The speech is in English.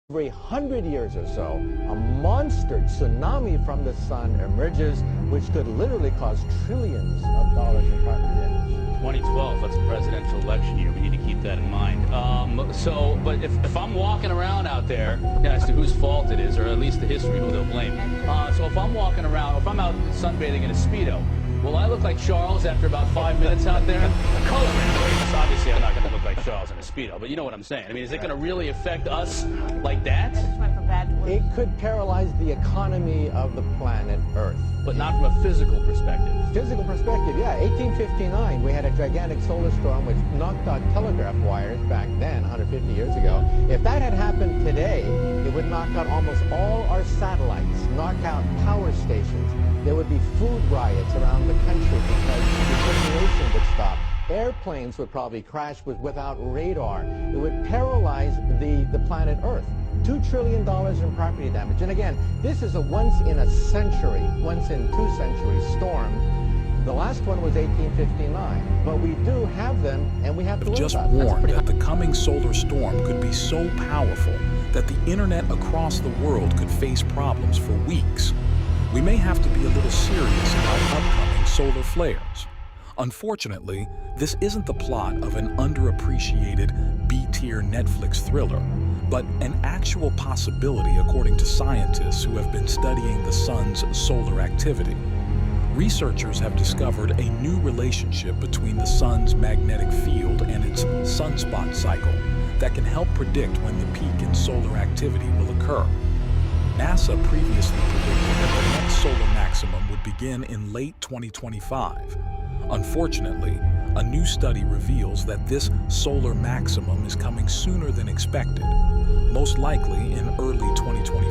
Every 100 years or so, a monster tsunami from the sun emerges, which could literally cause trillions of dollars in property damage. 2012, that's a presidential election year. We need to keep that in mind. But if I'm walking around out there, as to whose fault it is, or at least the history, who they'll blame. So if I'm walking around, if I'm out sunbathing in a Speedo, will I look like Charles after about 5 minutes out there? Color it. Obviously, I'm not going to look like Charles in a Speedo, but you know what I'm saying. I mean, is it going to really affect us like that? It could paralyze the economy of the planet Earth. But not from a physical perspective. Physical perspective, yeah. 1859, we had a gigantic solar storm which knocked out telegraph wires back then, 150 years ago. If that had happened today, it would knock out almost all our satellites, knock out power stations. There would be food riots around the country because refrigeration would stop. Airplanes would probably crash without radar. It would paralyze the planet Earth. $2 trillion in property damage. And again, this is a once-in-a-century, once-in-2-century storm. The last one was 1859. But we do have them, and we have to just warned that the coming solar storm could be so powerful that the internet across the world could face problems for weeks. We may have to be a little serious about upcoming solar flares. Unfortunately, this isn't the plot of an underappreciated B-tier Netflix thriller, but an actual possibility according to scientists who have been studying the sun's solar activity. Researchers have discovered a new relationship between the sun's magnetic field and its sunspot cycle that can help predict when the peak in solar activity will occur. NASA previously predicted that the next solar maximum would begin in late 2025. Unfortunately, a new study reveals that this solar maximum is coming sooner than expected, most likely in early 2025.